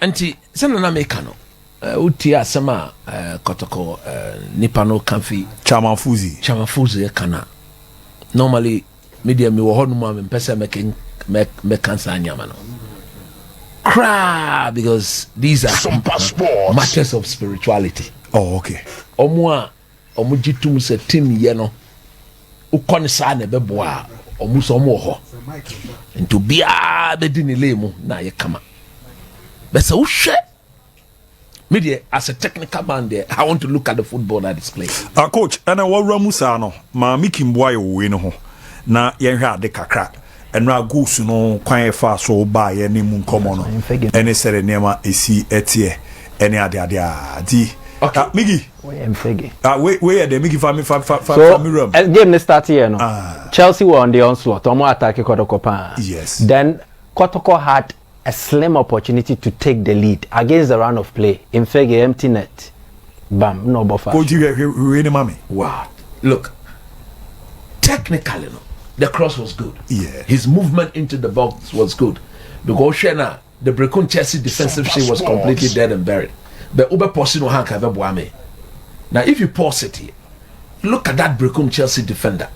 anti sana na make no uti asema Kotoko nipa no kanfi chamafuzi e kana normally media me wo honu ma me pese me cancer anyama no cry because these are matters of spirituality. Oh, okay. Omo jitum se team ye no ukone sa na beboa omo so omo ho into bia be di ni lemu na ye kama but so hwe media as a technical man there I want to look at the football that is playing. Coach and what ramusa no ma miki mboa we no ho na ye hwe ade kakra enra goals no kwan fa so ba ye ni mu nkomo no ene sere nema esi etie ene ade adi okay. Migi we mfege we the Migi family room game ne start here no Chelsea were on the onslaught omo attack Kotoko pa yes then Kotoko had a slim opportunity to take the lead against the run of play mfege empty net bam no buffer coach we any mommy wow look technically no the cross was good. Yeah. His movement into the box was good. Because Shena, the Brecon Chelsea defensive sheet was completely dead and buried. But Uber Posino Hanka Buame. Now, if you pause it here, look at that Brecon Chelsea defender.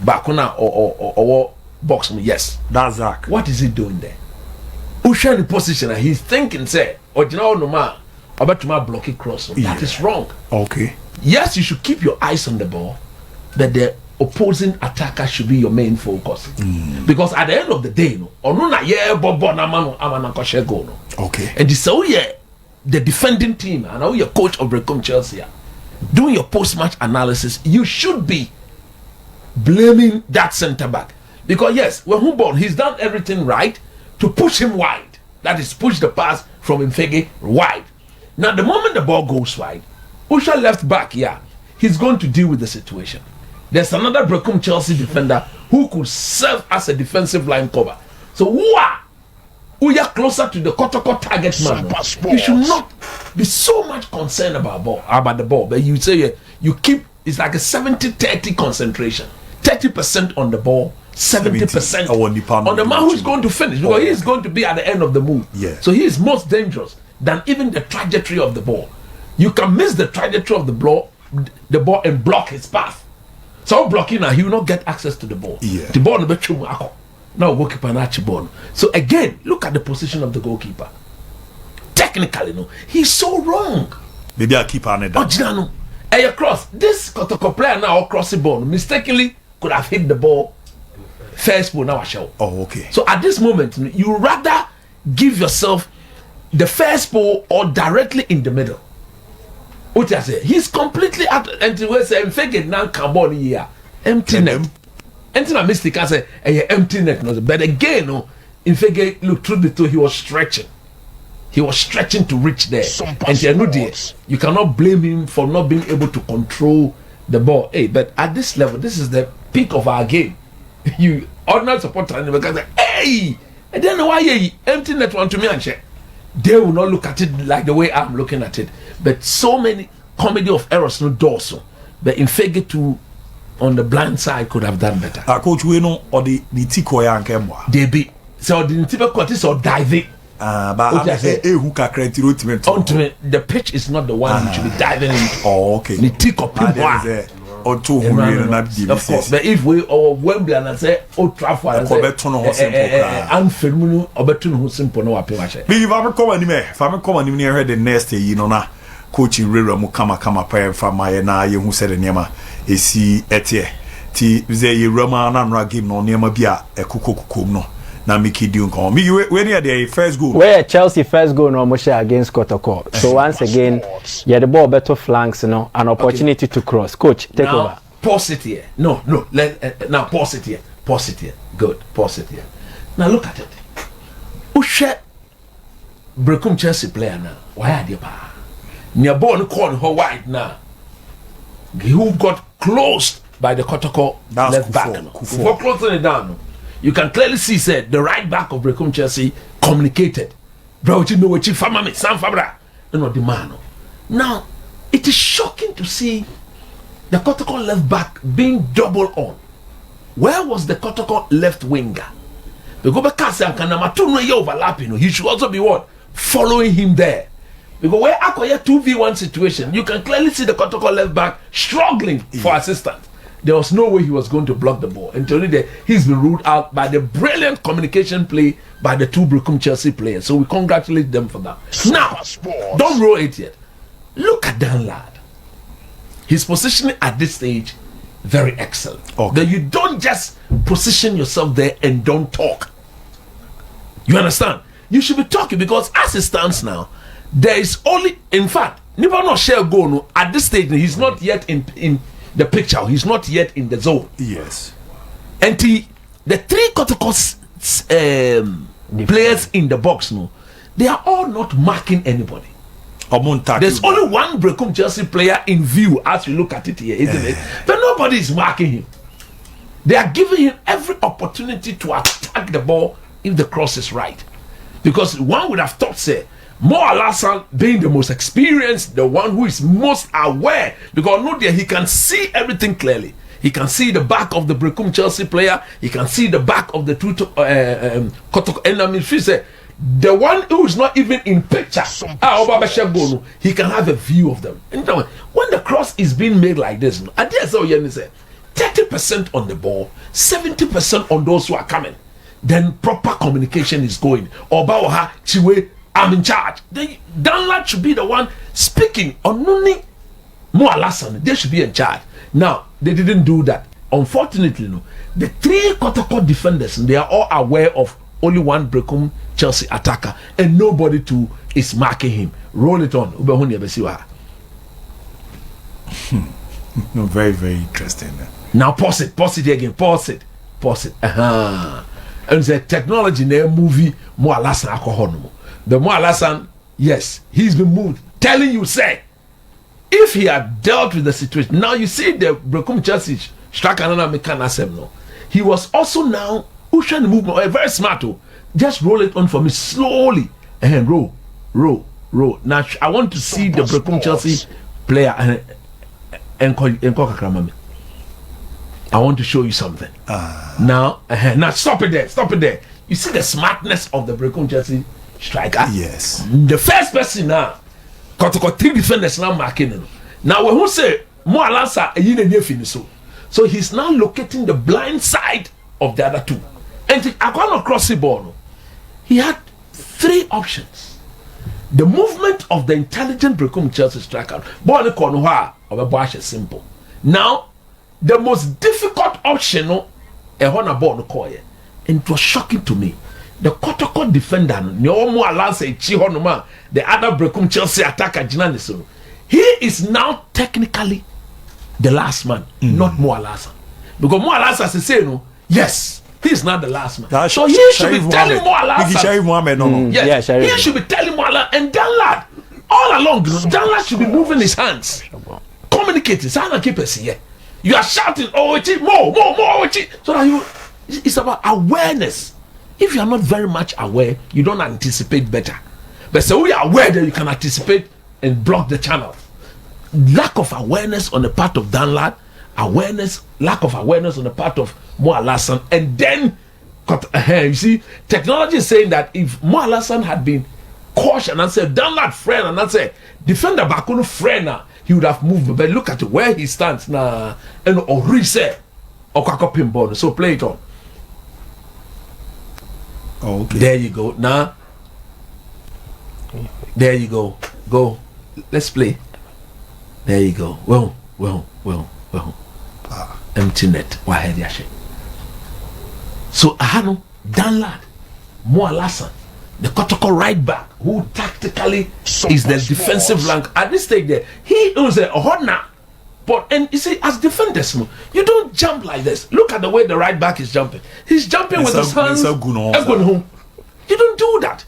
Bakuna or box me, yes. That's Zach. What is he doing there? Usha in position and he's thinking, say, or you know, no man, about to my blocky cross. Yeah. That is wrong. Okay. Yes, you should keep your eyes on the ball, but the opposing attacker should be your main focus because at the end of the day no onuna ye bobo na manu amana ko shego no okay and so the defending team and now your coach of Brecon Chelsea doing your post-match analysis you should be blaming that center back because yes when Humboldt he's done everything right to push him wide, that is push the pass from Mfege wide. Now the moment the ball goes wide, Usha left back he's going to deal with the situation. There's another Brecon Chelsea defender who could serve as a defensive line cover. So we are closer to the Kotoko target man. You should not be so much concerned about the ball. But you say you keep it's like a 70-30 concentration. 30% on the ball, 70% on the man who's going to finish because he is going to be at the end of the move. Yeah. So he is most dangerous than even the trajectory of the ball. You can miss the trajectory of the ball and block his path. So blocking now, he will not get access to the ball. Yeah. The ball now goalkeeper na ball. So again, look at the position of the goalkeeper. Technically, no, he's so wrong. Maybe I keep on it. No, a cross. This Kotoko player now cross the ball mistakenly could have hit the ball first ball now show. Oh, okay. So at this moment, you rather give yourself the first ball or directly in the middle. What I say, he's completely out and we say Mfege now carbon here empty net. Empty my mistake I say empty net. But again, no, Mfege look through the two, he was stretching. He was stretching to reach there. And you cannot blame him for not being able to control the ball. Hey, but at this level, this is the peak of our game. You ordinary supporter because hey, I don't know why empty net want to me and check. They will not look at it like the way I'm looking at it. But so many comedy of errors no dorsal. But in figure to on the blind side could have done better. Coach, we know or the tiko ya nkemwa. They be so the typical court or diving. But who can create the pitch is not the one you should be diving in. Oh, okay. The tiko or two of course. But if we or Wembley and I say Old Trafford and Anfermunu or Betun who simple no appearance. If I'm coming near her the next day, you know na coaching Rera Mukama prayer for my na you who said the Nema AC etie. Ti ze Roma and game no Nema Bia a kuku no. Na Mickey Dune come. When you the first goal. Where Chelsea first goal no Moshe against Kotoko. So once again, the ball better flanks, an opportunity to cross. Coach, take now, over. Pause it here. No. Now pause it here. Pause it here. Good. Pause it here. Now look at it. Ushe Brecon Chelsea player now. Why are they pa? Near ball corner how wide now. Who got closed by the Kotoko left back. Before closing it down. You can clearly see said the right back of Brecon Chelsea communicated. Bro, you know what you family, Sam Fabra, no the man. Now, it is shocking to see the Kotoko left back being double on. Where was the Kotoko left winger? The go back and Kanamatu no overlapping. He should also be what? following him there. Because where Akoya 2v1 situation, you can clearly see the Kotoko left back struggling for assistance. There was no way he was going to block the ball. Until he's been ruled out by the brilliant communication play by the two Brooklyn Chelsea players. So we congratulate them for that. Now, don't roll it yet. Look at Dan Lad. His positioning at this stage, very excellent. Okay. That you don't just position yourself there and don't talk. You understand? You should be talking, because as it stands now, there is only, in fact, Nipa no share goal no, at this stage. He's not yet in the picture. He's not yet in the zone. Yes. And the three Kotoko players in the box no, they are all not marking anybody. There's only one Brecum Chelsea player in view as we look at it here, isn't it? But nobody is marking him. They are giving him every opportunity to attack the ball if the cross is right. Because one would have thought, say, Mo Alassane being the most experienced, the one who is most aware, because no there he can see everything clearly. He can see the back of the Brecum Chelsea player. He can see the back of the two Kotoko enemy. The one who is not even in picture, he can have a view of them. And when the cross is being made like this, I dare say 30% on the ball, 70% on those who are coming. Then proper communication is going. Obaoha, Chiwe, I'm in charge. Danlad should be the one speaking. Onuni Mo Alassane, they should be in charge. Now, they didn't do that. Unfortunately, no. The three Kotoko defenders, they are all aware of only one Brecum Chelsea attacker, and nobody too is marking him. Roll it on. No, very, very interesting. Now pause it again, pause it. And the technology in a movie, Mo Alassane alcohol. The Mo Alassane, yes, he's been moved. Telling you, say, if he had dealt with the situation, now you see the Brecum Chelsea striker no. He was also now trying to move very smart. Just roll it on for me slowly and roll. Now I want to see the Brecum Chelsea player and I want to show you something. Now stop it there. You see the smartness of the Brecum Chelsea striker? Yes. The first person now, Kotoko three defenders now marking. Now when who say Mo Alassane so he's now locating the blind side of the other two. And Aquano cross the ball. He had three options. The movement of the intelligent Brecum Chelsea striker. Ball is simple. Now, the most difficult option, and it was shocking to me. The Kotoko defender, the other Brecum Chelsea attacker, he is now technically the last man, not Mo Alassane. Because Mo Alassane is saying, yes, he's not the last man. So he should be telling Mo Alassane. Yes, he should be telling Mo Alassane. And Danlad, all along, Danlad should be moving his hands, communicating. You are shouting, more. So that it's about awareness. If you are not very much aware, you don't anticipate better. But so we are aware that you can anticipate and block the channel. Lack of awareness on the part of Danlad, lack of awareness on the part of Mo Alassane, and then you see, technology is saying that if Mo Alassane had been cautious and said Danlad friend and said defender Bakunu friend, he would have moved. But look at where he stands now, and or reset or Kakopimbo. So play it on. Oh, okay. There you go. Now, there you go. Go. Let's play. There you go. Well. Empty net. So Ahano, Danlad, Mo Alassane, the Kotoko right back, who tactically is the defensive flank at this stage there. He owns a Hodna. But and you see, as defenders, you don't jump like this. Look at the way the right back is jumping. He's jumping with his hands. You don't do that.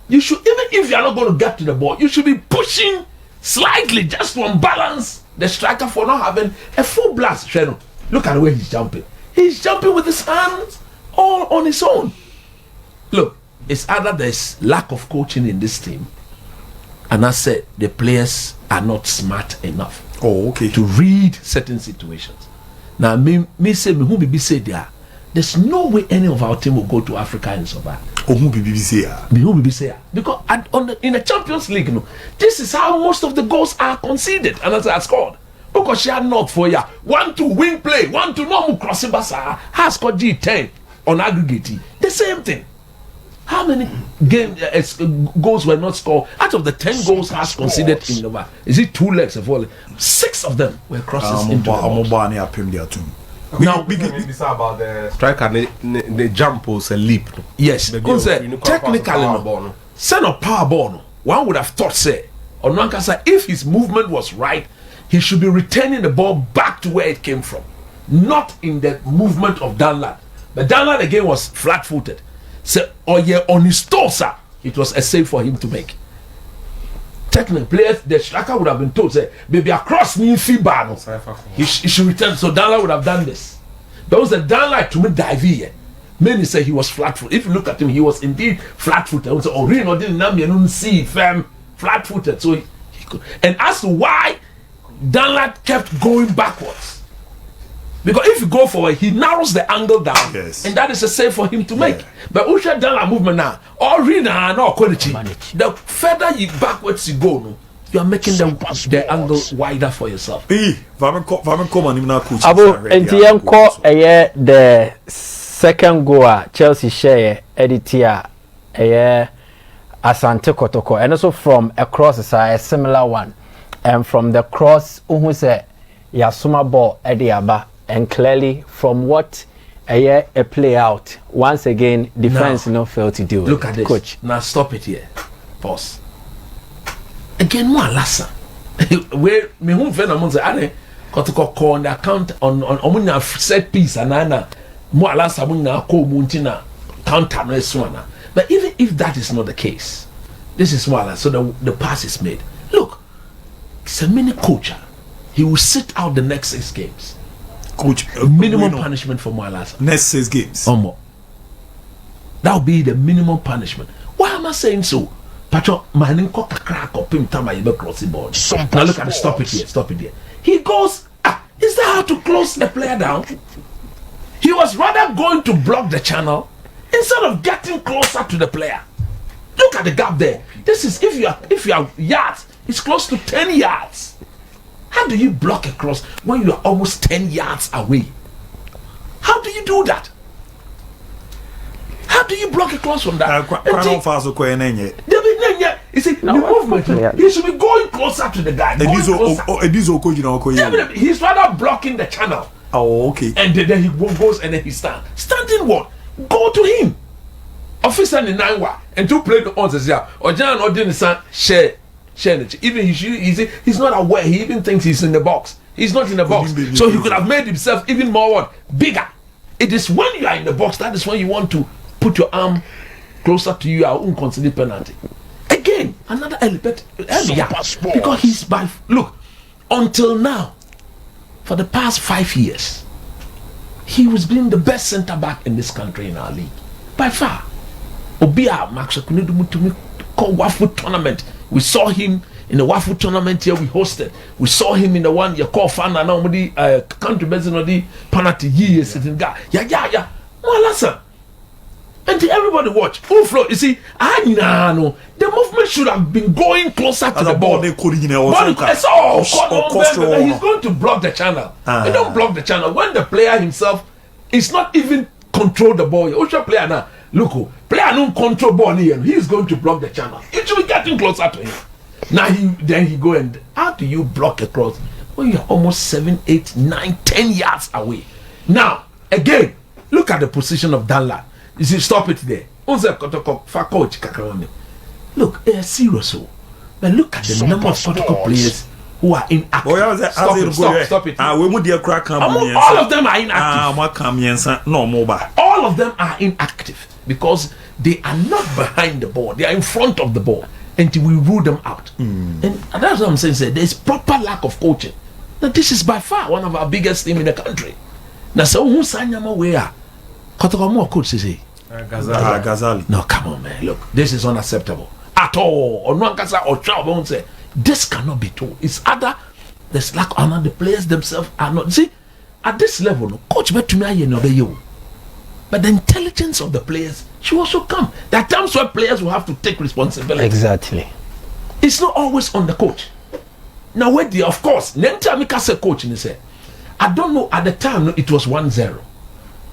You should, even if you are not going to get to the ball, you should be pushing slightly just to unbalance the striker for not having a full blast. Look at the way he's jumping. He's jumping with his hands all on his own. Look, it's either there's lack of coaching in this team, and I said the players are not smart enough to read certain situations. Now, me say who be say there's no way any of our team will go to Africa and survive. Oh, who be say? Because in the Champions League, no, this is how most of the goals are conceded and as I scored. Because she had not for ya 1-2 wing play, 1-2 normal crossing basa has scored G10 on aggregate. The same thing. How many goals were not scored? Out of the 10 goals has conceded in the is it 2 legs of all? 6 of them were crosses into the box. Now, we about the striker, the jump was a leap. Yes, because technically, no, send a power ball. No, one would have thought, say, or one can say, if his movement was right, he should be returning the ball back to where it came from, not in the movement of Danlad. But Danlad again was flat-footed. So, or yeah, on his toes, it was a save for him to make. Technically, players, the striker would have been told, say, baby, across me, Fibano. He should return. So Danlad would have done this. There was a Danlad to me dive here. Many say he was flat-footed. If you look at him, he was indeed flat-footed. I would say, oh, Reno didn't see firm, flat-footed. So he could. And as to why Danlad kept going backwards, because if you go forward, he narrows the angle down, yes, and that is a save for him to make. But Usha Danlad movement now, or Rina, no quality. The further you backwards you go, no, you are making the angle wider for yourself. Abu, the second goal Chelsea share editor Asante Kotoko, and also from across the side a similar one, and from the cross say Yasuma ball Ediaba, and clearly from what a play out once again defense no fail to do. Look at this, coach. Now stop it here. Pause. Again, more lassa. Where me who friend among the other Kotoko call on the account on set piece and ana more lassa muna call muntina counter no. But even if that is not the case, this is more so the pass is made. Look, it's a mini coach. He will sit out the next 6 games. Coach, minimum punishment for Mwalasa. Next 6 games. More. That will be the minimum punishment. Why am I saying so? Pacho, man, crack up him time I cross the board. Now look at it. Stop it here. He goes. Is that how to close the player down? He was rather going to block the channel instead of getting closer to the player. Look at the gap there. This is if you are yards, it's close to 10 yards. How do you block a cross when you are almost 10 yards away? How do you do that? How do you block a cross from that? You see, the movement, he should be going closer to the guy. He's rather blocking the channel. Oh, okay. And then he goes and then he stands. Standing what? Go to him. Officer in 9 and 2 play the answers here. Or John or didn't share. Even he's not aware. He even thinks he's in the box. He's not in the box. So he could have made himself even more bigger. It is when you are in the box that is when you want to put your arm closer to you. I won't consider penalty. Again, another element. Because he's look, until now, for the past 5 years, he was being the best centre back in this country in our league. By far. Obia Max Kunidu Wafu tournament. We saw him in the Wafu tournament here we hosted. We saw him in the one you call fan and nobody country based on the penalty years sitting guy. Yeah. Well, listen. And everybody watch. Full flow. You see, no. The movement should have been going closer to the ball. He's going to block the channel. They don't block the channel. When the player himself is not even control the ball. Osha player now. Look, player don't control ball here. He's going to block the channel. It should be getting closer to him. Now he go and how do you block a cross when you're almost 7, 8, 9, 10 yards away? Now again, look at the position of Danlad. You see, stop it there. Look, they're serious. But look at the number of Kotoko players who are inactive. Stop it. All of them are inactive. All of them are inactive because they are not behind the ball. They are in front of the ball until we rule them out. And that's what I'm saying. There's proper lack of coaching. Now, this is by far one of our biggest teams in the country. Now, so who's signing where? Kotoko more coach say. Ghazali. No, come on, man. Look, this is unacceptable at all. Or no or child won't say this cannot be true. It's other. There's lack of the players themselves are not. See, at this level, no coach bet to me you know you. But the intelligence of the players should also come. There are times where players will have to take responsibility. Exactly. It's not always on the coach. Now, where the, of course, Nentamika said coach, and he said, I don't know, at the time, no, it was 1-0.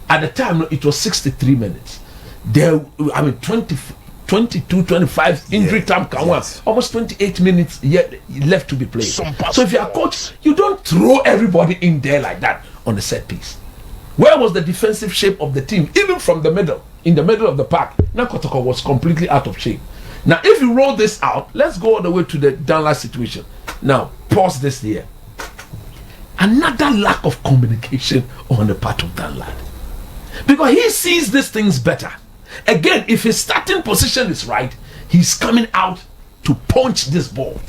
At the time, no, it was 63 minutes. There, I mean, 22, 25 injury time, almost 28 minutes yet left to be played. So if you're a coach, you don't throw everybody in there like that on the set piece. Where was the defensive shape of the team, even from the middle, in the middle of the park? Now Kotoko was completely out of shape. Now, if you roll this out, let's go all the way to the Danlad situation. Now, pause this here. Another lack of communication on the part of Danlad. Because he sees these things better. Again, if his starting position is right, he's coming out to punch this ball.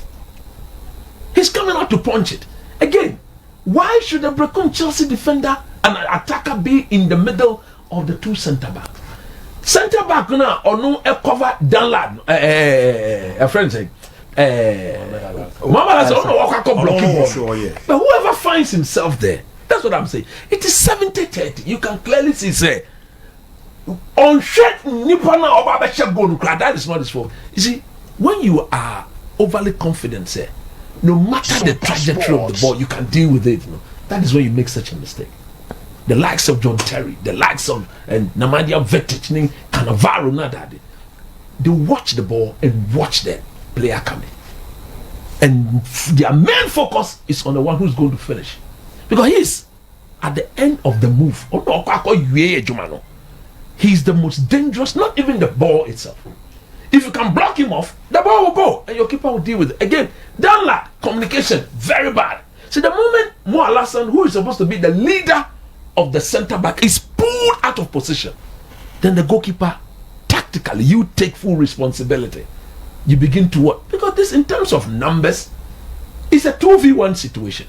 He's coming out to punch it. Again, why should a Brecon Chelsea defender and an attacker be in the middle of the two centre backs? Centre back now or no cover Danlad. A friend saying, Mama has but whoever finds himself there, that's what I'm saying. It is 70-30. You can clearly see, say, on shit Nipana or that is not his fault. You see, when you are overly confident, say, no matter the trajectory of the ball, you can deal with it. You know? That is when you make such a mistake. The likes of John Terry, the likes of Namadia Vetic, Cannavaro, Nadadi, they watch the ball and watch the player coming. And their main focus is on the one who's going to finish. Because he's at the end of the move. He's the most dangerous, not even the ball itself. If you can block him off, the ball will go and your keeper will deal with it. Again, Danlad, communication, very bad. See, the moment Mo Alassane, who is supposed to be the leader of the centre back, is pulled out of position, then the goalkeeper, tactically, you take full responsibility. You begin to what? Because this, in terms of numbers, is a 2v1 situation.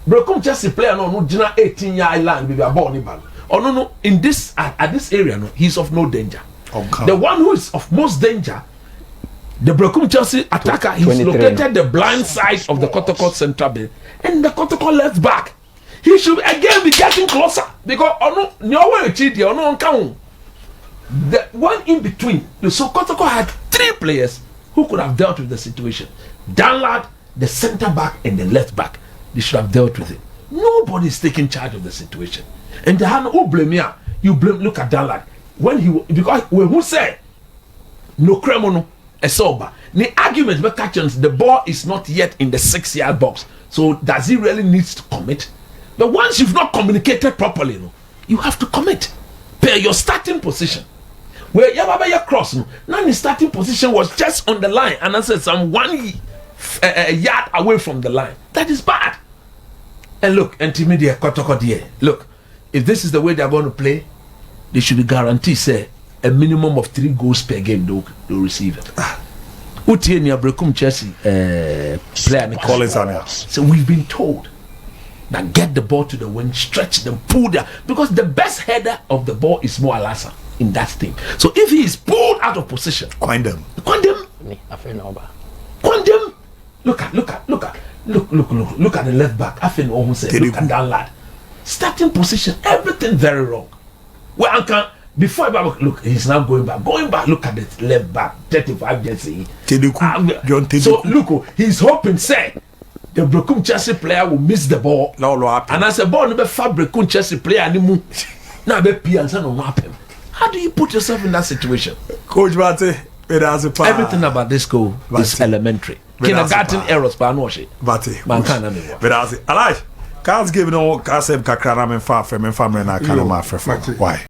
Brecon Chelsea player no 18-yard line with a ball in ball. Oh no, in this at this area, no, he's of no danger. Okay. The one who is of most danger, the Brecon Chelsea attacker, he's located the blind side of the Kotoko central bay and the Kotoko left back. He should again be getting closer because the one in between. So Kotoko had 3 players who could have dealt with the situation. Danlad, the centre back, and the left back. They should have dealt with it. Nobody is taking charge of the situation. And the hand who blame here, you blame. Look at Danlad because when who said no cremono a SOMPA. The argument by catchings, the ball is not yet in the 6-yard box. So does he really needs to commit? But once you've not communicated properly, you have to commit. Per your starting position. Where Yababa cross, now the starting position was just on the line, and I said some 1 yard away from the line. That is bad. And look, Antimedia Kotoko there. Look, if this is the way they are going to play, they should be guaranteed, say, a minimum of 3 goals per game they'll receive it. Utienia Brecon Chelsea player Collins. So we've been told that get the ball to the wing, stretch them, pull them, because the best header of the ball is Mo Alassane in that team. So if he is pulled out of position, Coin them. Look at the left back. Look at that lad. Starting position, everything very wrong. Well, Uncle, before look, he's now going back. Look at the left back, 35 jersey. So look, he's hoping, say, the Brecon Chelsea player will miss the ball. And as a ball, never Brecon Chelsea player anymore. Now be Pianza no happen. How do you put yourself in that situation? Coach Bate, everything about this goal is elementary. Kindergarten errors, but no shit. Bate, man can't have Alright, cards given all Kasem Kakrana and Far from and family and I can't. Why?